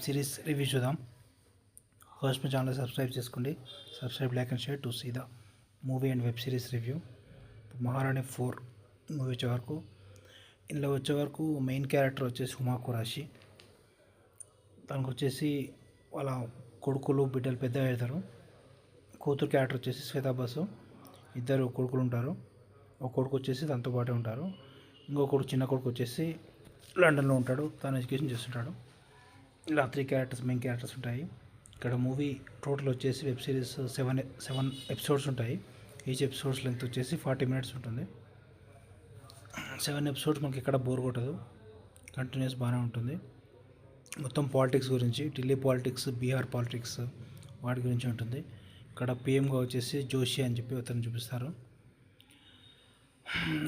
Series review చూద్దాం. First మీ channel subscribe చేసుకోండి. Subscribe, like and share to see the movie and web series review. Maharani 4 movie వచ్చే వరకు main character వచ్చేసి హుమా ఖురాషీ. తనకు వచ్చేసి వాళ్ళ కొడుకులు బిడ్డలు పెద్ద అవుతారు. కూతురు క్యారెక్టర్ వచ్చేసి శ్వేతా బసు. ఇద్దరు కొడుకులు ఉంటారు. ఒక కొడుకు వచ్చేసి తనతో పాటే ఉంటారు. ఇంకో కొడుకు, చిన్న కొడుకు వచ్చేసి లండన్లో ఉంటాడు. తను ఎడ్యుకేషన్ చేస్తుంటాడు. ఇలా 3 క్యారెక్టర్స్, మెయిన్ క్యారెక్టర్స్ ఉంటాయి. ఇక్కడ మూవీ టోటల్ వచ్చేసి వెబ్ సిరీస్ 7 ఎపిసోడ్స్ ఉంటాయి. ఈచ్ ఎపిసోడ్స్ లెంత్ వచ్చేసి 40 minutes ఉంటుంది. 7 ఎపిసోడ్స్ మనకి ఎక్కడ బోర్ కొట్టదు, కంటిన్యూస్ బాగానే ఉంటుంది. మొత్తం పాలిటిక్స్ గురించి, ఢిల్లీ పాలిటిక్స్, బీహార్ పాలిటిక్స్, వాటి గురించి ఉంటుంది. ఇక్కడ పిఎంగా వచ్చేసి జోషి అని చెప్పి అతను చూపిస్తారు.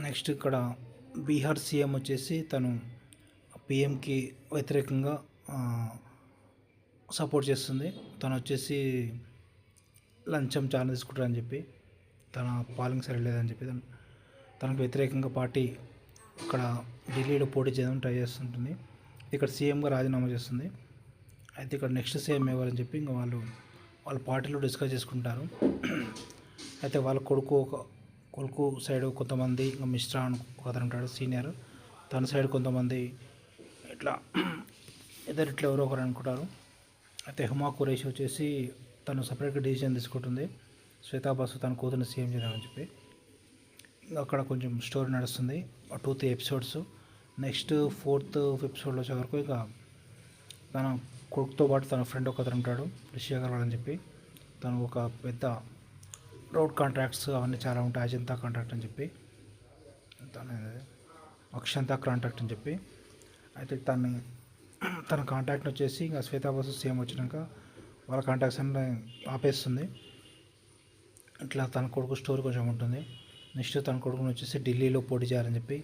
నెక్స్ట్ ఇక్కడ బీహార్ సీఎం వచ్చేసి తను పిఎంకి వ్యతిరేకంగా సపోర్ట్ చేస్తుంది. తను వచ్చేసి లంచం చాలా తీసుకుంటారని చెప్పి, తన పాలన సరిలేదని చెప్పి తనకు వ్యతిరేకంగా పార్టీ ఇక్కడ ఢిల్లీలో పోటీ చేయడం ట్రై చేస్తుంటుంది. ఇక్కడ సీఎంగా రాజీనామా చేస్తుంది. అయితే ఇక్కడ నెక్స్ట్ సీఎం ఎవరని చెప్పి ఇంకా వాళ్ళ పార్టీలో డిస్కస్ చేసుకుంటారు. అయితే వాళ్ళ కొడుకు సైడ్ కొంతమంది, ఇంకా మిశ్రా అని ఒక అతను ఉంటాడు సీనియర్, తన సైడ్ కొంతమంది ఇట్లా ఎవరో ఒకరు అనుకుంటారు. అయితే హుమా ఖురేషీ వచ్చేసి తను సపరేట్గా డిసిజన్ తీసుకుంటుంది, శ్వేతా బసు తన కూతురుని సీఎం చేద్దామని చెప్పి. అక్కడ కొంచెం స్టోరీ నడుస్తుంది, 2-3 ఎపిసోడ్స్. నెక్స్ట్ 4th ఎపిసోడ్లో వచ్చే వరకు ఇక తన కొడుకుతో పాటు తన ఫ్రెండ్ ఒకతను ఉంటాడు, రిషి అగర్వాల్ అని చెప్పి. తను ఒక పెద్ద రోడ్ కాంట్రాక్ట్స్ అవన్నీ చాలా ఉంటాయి, అజంతా కాంట్రాక్ట్ అని చెప్పి, అక్షంతా కాంట్రాక్ట్ అని చెప్పి. అయితే తన కాంటాక్ట్ వచ్చేసి ఇంకా శ్వేతా బసు సీఎం వచ్చినాక వాళ్ళ కాంటాక్ట్స్ అన్నీ ఆపేస్తుంది. ఇట్లా తన కొడుకు స్టోరీ కొంచెం ఉంటుంది. నెక్స్ట్ తన కొడుకుని వచ్చేసి ఢిల్లీలో పోటీ చేయాలని చెప్పి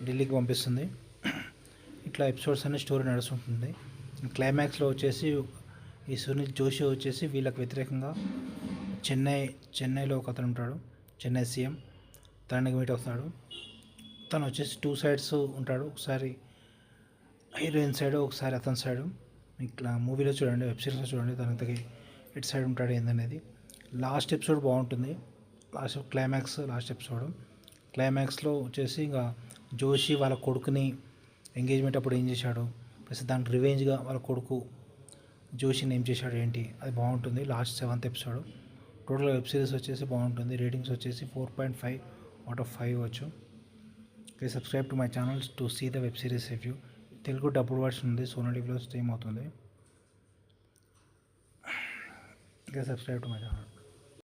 ఢిల్లీకి పంపిస్తుంది. ఇట్లా ఎపిసోడ్స్ అన్ని స్టోరీ నడుస్తుంటుంది. క్లైమాక్స్లో వచ్చేసి ఈ సునీల్ జోషి వచ్చేసి వీళ్ళకి వ్యతిరేకంగా చెన్నైలో ఒక అతను ఉంటాడు, చెన్నై సీఎం, తనకి మీట్ అవుతాడు. తను వచ్చేసి 2 sides ఉంటాడు, ఒకసారి హీరోయిన్ సైడ్, ఒకసారి అతని సైడు. ఇట్లా మూవీలో చూడండి, వెబ్ సిరీస్లో చూడండి తనకి ఎటు సైడ్ ఉంటాడు ఏందనేది. లాస్ట్ ఎపిసోడ్ బాగుంటుంది. లాస్ట్ క్లైమాక్స్లో వచ్చేసి ఇంకా జోషి వాళ్ళ కొడుకుని ఎంగేజ్మెంట్ అప్పుడు ఏం చేశాడు, ప్లస్ దానికి రివెంజ్గా వాళ్ళ కొడుకు జోషిని ఏం చేశాడు ఏంటి, అది బాగుంటుంది. Last 7th episode. Total web series వచ్చేసి బాగుంటుంది. రేటింగ్స్ వచ్చేసి 4.5 out of 5 వచ్చు. Please subscribe to my channel to see the web series review. Telugu dubbed version ఉంది, సోనీ టీవీలో స్ట్రీమ్ అవుతుంది. ఇంకా సబ్స్క్రైబ్ టు మై ఛానల్.